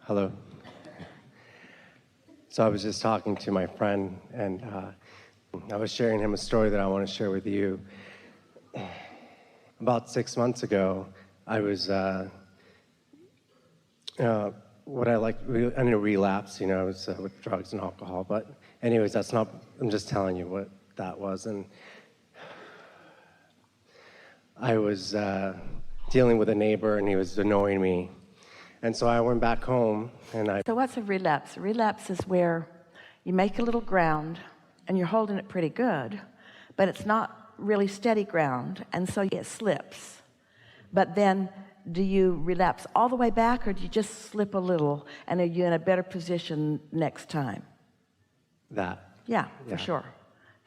Hello. So I was just talking to my friend, and I was sharing him a story that I want to share with you. About 6 months ago, I was what I like in a relapse. I was with drugs and alcohol. But anyways, that's not. I'm just telling you what that was. And I was dealing with a neighbor, and he was annoying me. And so I went back home, and So what's a relapse? A relapse is where you make a little ground, and you're holding it pretty good, but it's not really steady ground, and so it slips. But then, do you relapse all the way back, or do you just slip a little, and are you in a better position next time? Yeah, for sure.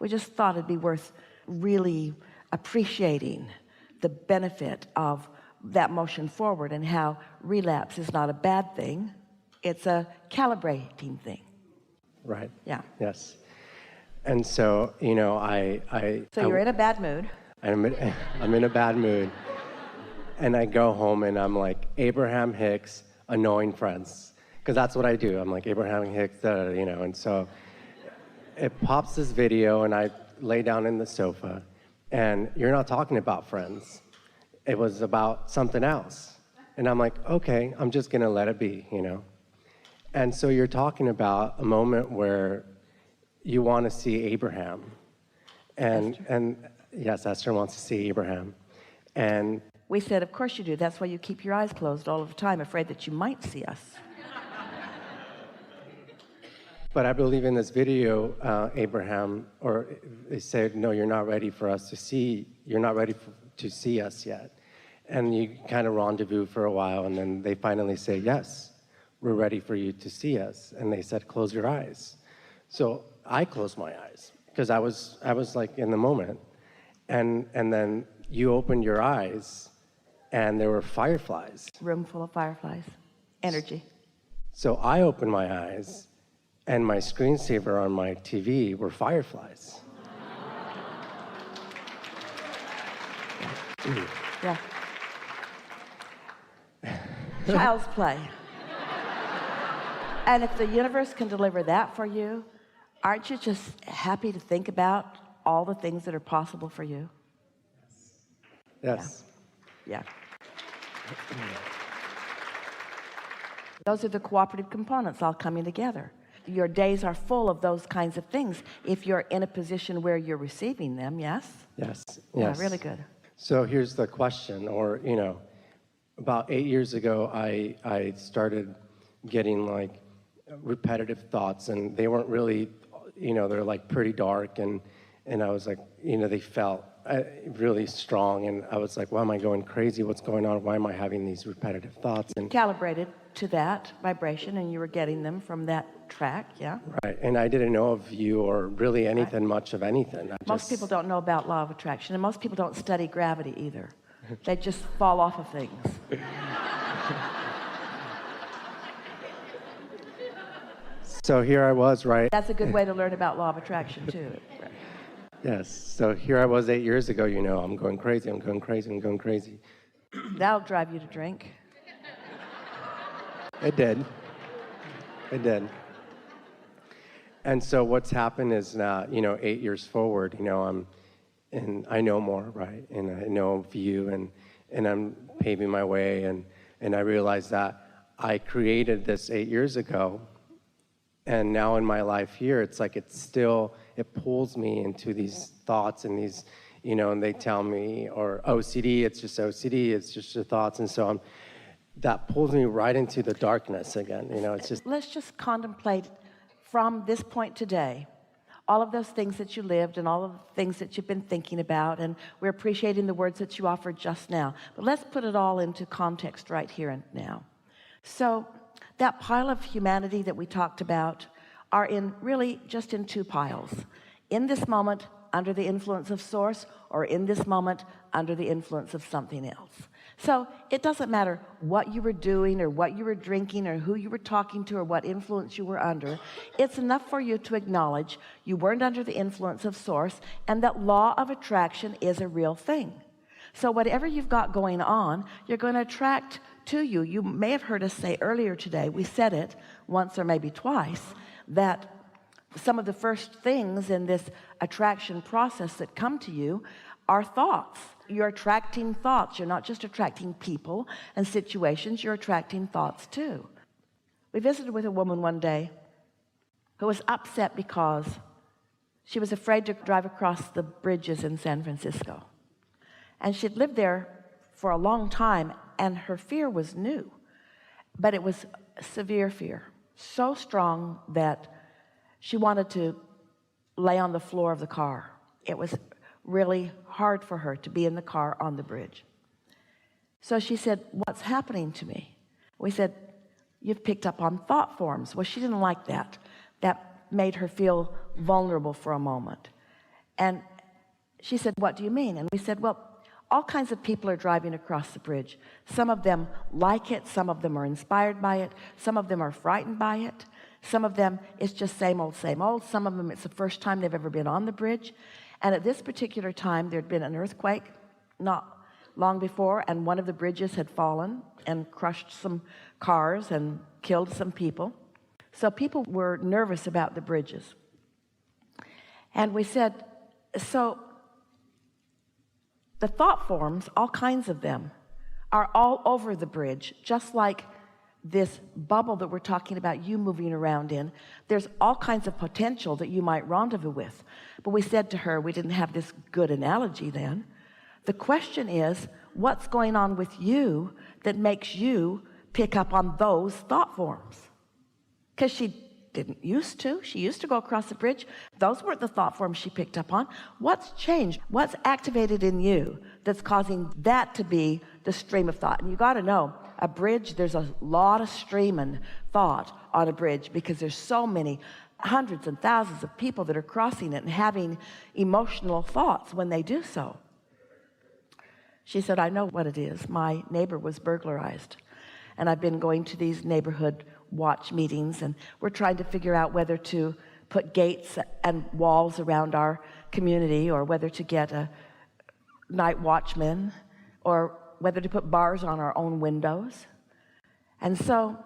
We just thought it'd be worth really appreciating the benefit of that motion forward, and how relapse is not a bad thing, it's a calibrating thing. Right. Yeah. Yes. And so, So you're in a bad mood. I'm in a bad mood. And I go home, and I'm like, Abraham Hicks, annoying friends. Because that's what I do. I'm like, Abraham Hicks, and so it pops this video, and I lay down in the sofa, and you're not talking about friends. It was about something else. And I'm like, okay, I'm just going to let it be, And so you're talking about a moment where you want to see Abraham. And yes, Esther wants to see Abraham. And we said, of course you do. That's why you keep your eyes closed all of the time, afraid that you might see us. But I believe in this video, Abraham, or they said, no, you're not ready for us to see. You're not ready to see us yet. And you kind of rendezvous for a while, and then they finally say, yes, we're ready for you to see us. And they said, close your eyes. So I closed my eyes because I was like in the moment. And then you opened your eyes, and there were fireflies. Room full of fireflies. Energy. So I opened my eyes, and my screensaver on my TV were fireflies. Yeah. Child's play. And if the universe can deliver that for you, aren't you just happy to think about all the things that are possible for you? Yes. Yeah. Those are the cooperative components all coming together. Your days are full of those kinds of things if you're in a position where you're receiving them, yes? Yes. Yeah, really good. So here's the question, or, about 8 years ago, I started getting like repetitive thoughts, and they weren't really, they're like pretty dark, and I was like, they felt really strong, and I was like, why am I going crazy? What's going on? Why am I having these repetitive thoughts? And calibrated to that vibration, and you were getting them from that track, yeah? Right, and I didn't know of you or really anything much of anything. Most people don't know about law of attraction, and most people don't study gravity either. They just fall off of things. So here I was, right? That's a good way to learn about law of attraction, too. Yes, so here I was 8 years ago, I'm going crazy, I'm going crazy, I'm going crazy. That'll drive you to drink. It did. It did. And so what's happened is now, 8 years forward, and I know more, right? And I know of you, and I'm paving my way, and I realized that I created this 8 years ago, and now in my life here, it's like it pulls me into these thoughts and these, and they tell me, or OCD, it's just OCD, it's just your thoughts, and so that pulls me right into the darkness again, it's just. Let's just contemplate from this point today, all of those things that you lived and all of the things that you've been thinking about, and we're appreciating the words that you offered just now. But let's put it all into context right here and now. So that pile of humanity that we talked about are really just in two piles. In this moment, under the influence of Source, or in this moment, under the influence of something else. So it doesn't matter what you were doing or what you were drinking or who you were talking to or what influence you were under. It's enough for you to acknowledge you weren't under the influence of Source, and that law of attraction is a real thing. So whatever you've got going on, you're going to attract to you. You may have heard us say earlier today, we said it once or maybe twice, that some of the first things in this attraction process that come to you are thoughts. You're attracting thoughts. You're not just attracting people and situations, you're attracting thoughts too. We visited with a woman one day who was upset because she was afraid to drive across the bridges in San Francisco. And she'd lived there for a long time, and her fear was new, but it was severe fear, so strong that she wanted to lay on the floor of the car. It was really hard for her to be in the car on the bridge. So she said, "What's happening to me?" We said, "You've picked up on thought forms." Well, she didn't like that. That made her feel vulnerable for a moment. And she said, "What do you mean?" And we said, "Well, all kinds of people are driving across the bridge. Some of them like it. Some of them are inspired by it. Some of them are frightened by it. Some of them, it's just same old, same old. Some of them, it's the first time they've ever been on the bridge. And at this particular time, there'd been an earthquake not long before, and one of the bridges had fallen and crushed some cars and killed some people. So people were nervous about the bridges. And we said, so the thought forms, all kinds of them, are all over the bridge, just like this bubble that we're talking about you moving around in. There's all kinds of potential that you might rendezvous with. But we said to her, we didn't have this good analogy then. The question is, what's going on with you that makes you pick up on those thought forms? Because she didn't used to. She used to go across the bridge. Those weren't the thought forms she picked up on. What's changed? What's activated in you that's causing that to be the stream of thought? And you got to know, a bridge, there's a lot of streaming thought on a bridge because there's so many hundreds and thousands of people that are crossing it and having emotional thoughts when they do so. She said, "I know what it is. My neighbor was burglarized. And I've been going to these neighborhood watch meetings, and we're trying to figure out whether to put gates and walls around our community, or whether to get a night watchman, or whether to put bars on our own windows." And so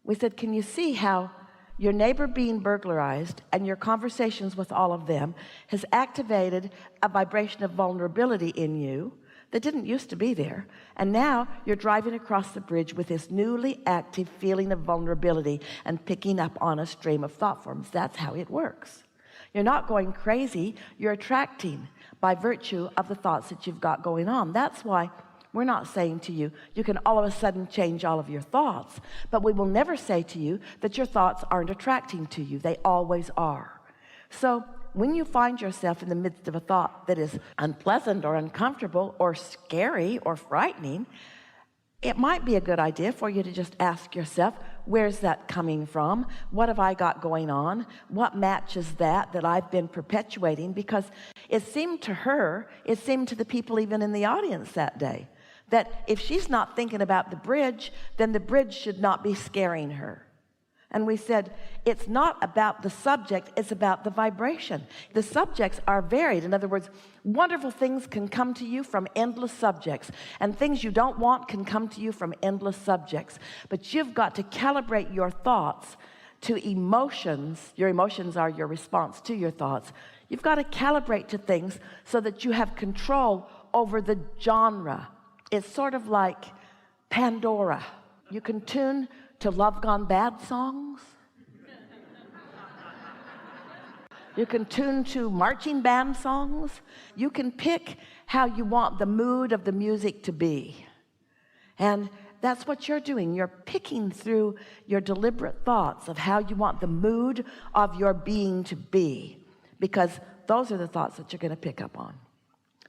we said, can you see how your neighbor being burglarized and your conversations with all of them has activated a vibration of vulnerability in you that didn't used to be there, and now you're driving across the bridge with this newly active feeling of vulnerability and picking up on a stream of thought forms. That's how it works. You're not going crazy, you're attracting by virtue of the thoughts that you've got going on. That's why we're not saying to you, you can all of a sudden change all of your thoughts, but we will never say to you that your thoughts aren't attracting to you. They always are. So when you find yourself in the midst of a thought that is unpleasant or uncomfortable or scary or frightening, it might be a good idea for you to just ask yourself, where's that coming from? What have I got going on? What matches that I've been perpetuating? Because it seemed to her, it seemed to the people even in the audience that day, that if she's not thinking about the bridge, then the bridge should not be scaring her. And we said, it's not about the subject, it's about the vibration. The subjects are varied. In other words, wonderful things can come to you from endless subjects, and things you don't want can come to you from endless subjects. But you've got to calibrate your thoughts to emotions. Your emotions are your response to your thoughts. You've got to calibrate to things so that you have control over the genre. It's sort of like Pandora. You can tune to Love Gone Bad songs. You can tune to marching band songs. You can pick how you want the mood of the music to be. And that's what you're doing. You're picking through your deliberate thoughts of how you want the mood of your being to be, because those are the thoughts that you're going to pick up on.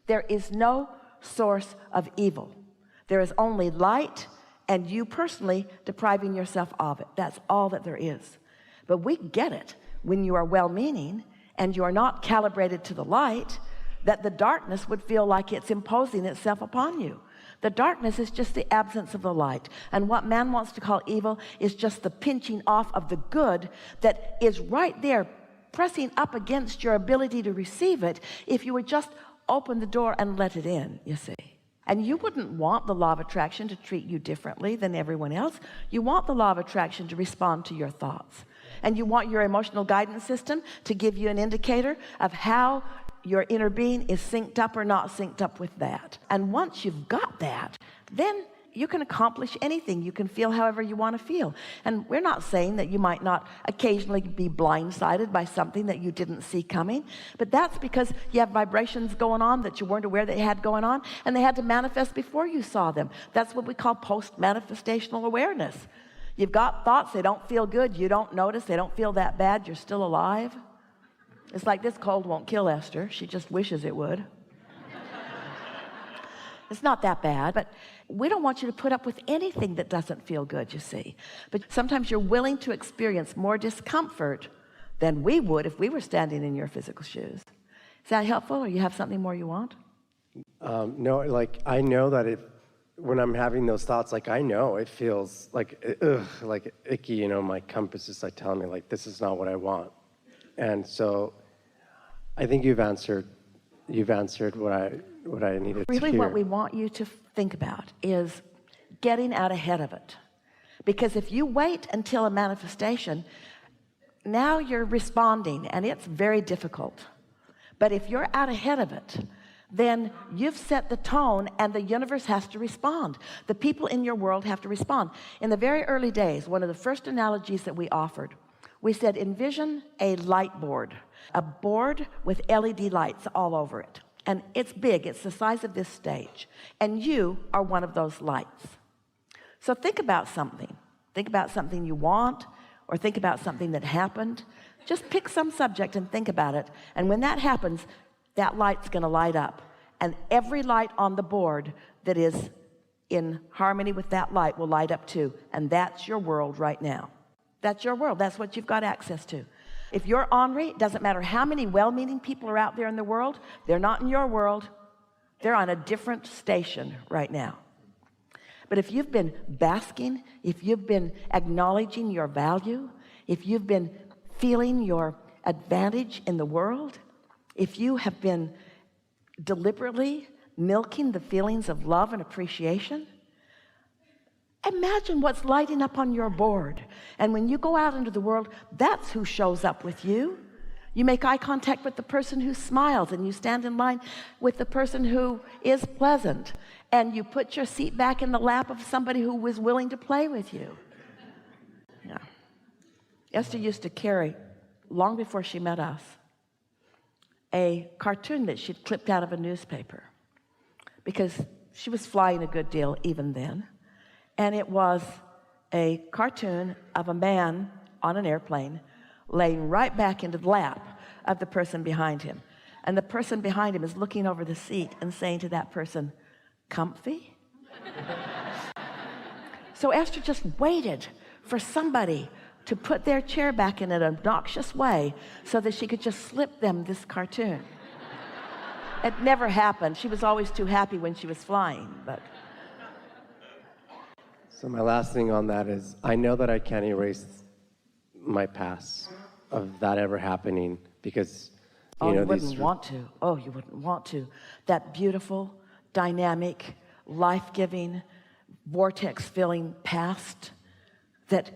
There is no source of evil. There is only light, and you personally depriving yourself of it. That's all that there is. But we get it when you are well-meaning and you are not calibrated to the light, that the darkness would feel like it's imposing itself upon you. The darkness is just the absence of the light. And what man wants to call evil is just the pinching off of the good that is right there, pressing up against your ability to receive it if you would just open the door and let it in, you see. And you wouldn't want the law of attraction to treat you differently than everyone else. You want the law of attraction to respond to your thoughts. And you want your emotional guidance system to give you an indicator of how your inner being is synced up or not synced up with that. And once you've got that, then you can accomplish anything. You can feel however you want to feel. And we're not saying that you might not occasionally be blindsided by something that you didn't see coming, but that's because you have vibrations going on that you weren't aware they had going on, and they had to manifest before you saw them. That's what we call post-manifestational awareness. You've got thoughts, they don't feel good, you don't notice, they don't feel that bad, you're still alive. It's like this cold won't kill Esther. She just wishes it would. It's not that bad, but we don't want you to put up with anything that doesn't feel good, you see. But sometimes you're willing to experience more discomfort than we would if we were standing in your physical shoes. Is that helpful, or you have something more you want? No, like I know that when I'm having those thoughts, like I know it feels like, like icky, you know, my compass is like telling me like, this is not what I want. And so I think you've answered what I needed to hear. Really what we want you to think about is getting out ahead of it. Because if you wait until a manifestation, now you're responding and it's very difficult. But if you're out ahead of it, then you've set the tone and the universe has to respond. The people in your world have to respond. In the very early days, one of the first analogies that we offered, we said, envision a light board, a board with LED lights all over it. And it's big, it's the size of this stage. And you are one of those lights. So think about something. Think about something you want, or think about something that happened. Just pick some subject and think about it. And when that happens, that light's gonna light up. And every light on the board that is in harmony with that light will light up too. And that's your world right now. That's your world. That's what you've got access to. If you're ornery, it doesn't matter how many well-meaning people are out there in the world, they're not in your world. They're on a different station right now. But if you've been basking, if you've been acknowledging your value, if you've been feeling your advantage in the world, if you have been deliberately milking the feelings of love and appreciation, imagine what's lighting up on your board. And when you go out into the world, that's who shows up with you. You make eye contact with the person who smiles, and you stand in line with the person who is pleasant, and you put your seat back in the lap of somebody who was willing to play with you. Yeah. Esther used to carry, long before she met us, a cartoon that she'd clipped out of a newspaper, because she was flying a good deal even then. And it was a cartoon of a man on an airplane laying right back into the lap of the person behind him. And the person behind him is looking over the seat and saying to that person, comfy? So Esther just waited for somebody to put their chair back in an obnoxious way so that she could just slip them this cartoon. It never happened. She was always too happy when she was flying, but... So my last thing on that is, I know that I can't erase my past of that ever happening, because you wouldn't want to. Oh, you wouldn't want to. That beautiful, dynamic, life-giving, vortex-filling past that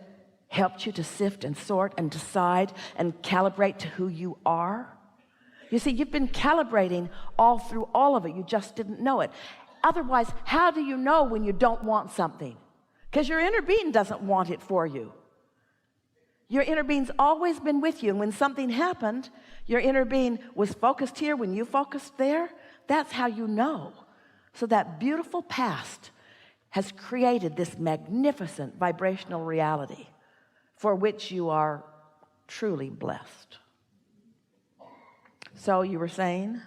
helped you to sift and sort and decide and calibrate to who you are. You see, you've been calibrating all through all of it. You just didn't know it. Otherwise, how do you know when you don't want something? Because your inner being doesn't want it for you. Your inner being's always been with you. And when something happened, your inner being was focused here when you focused there. That's how you know. So that beautiful past has created this magnificent vibrational reality for which you are truly blessed. So you were saying?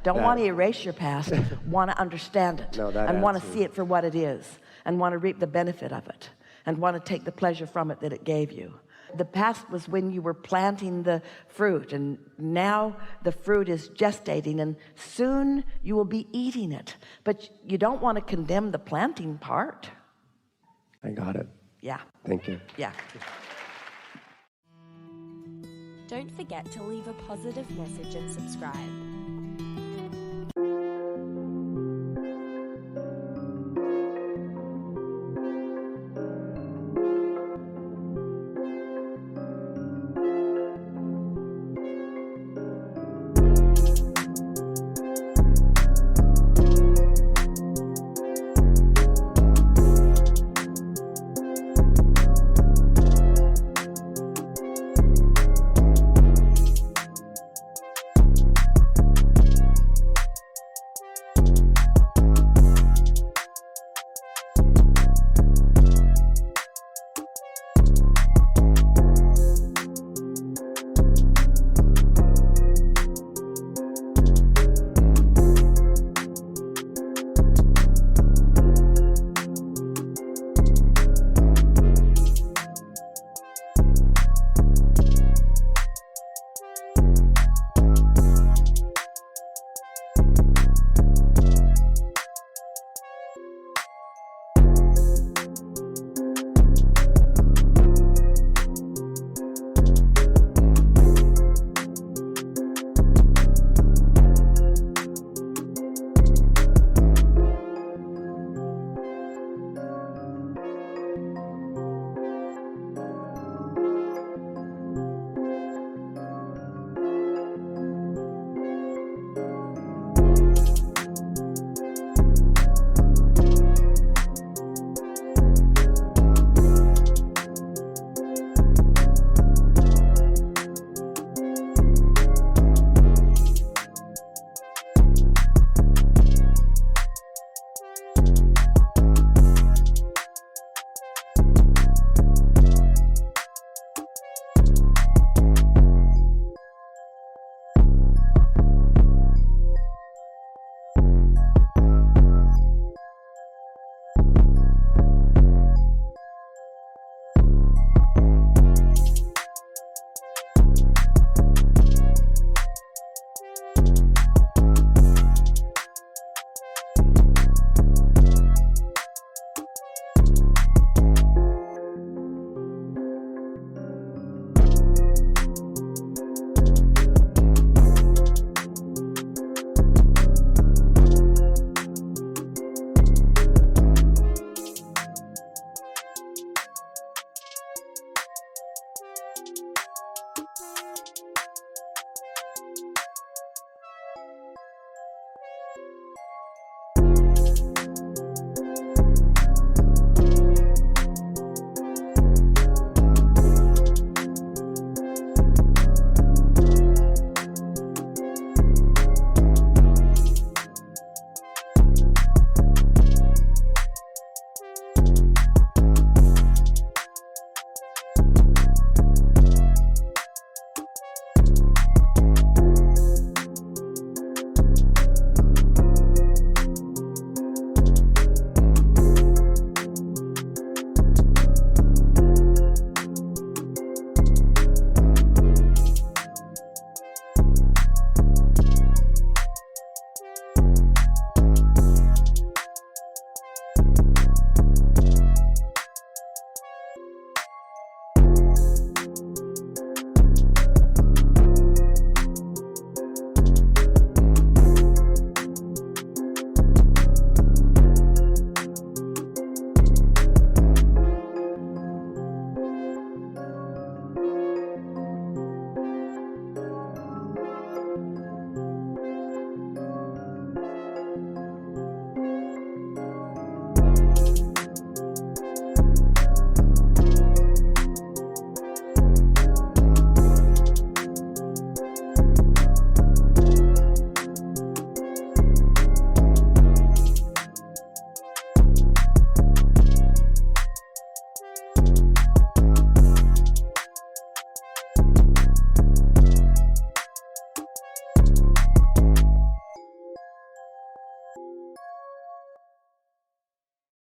Don't want to erase your past, want to understand it, and want to see it for what it is, and want to reap the benefit of it, and want to take the pleasure from it that it gave you. The past was when you were planting the fruit, and now the fruit is gestating, and soon you will be eating it. But you don't want to condemn the planting part. I got it. Yeah. Thank you. Yeah. Don't forget to leave a positive message and subscribe.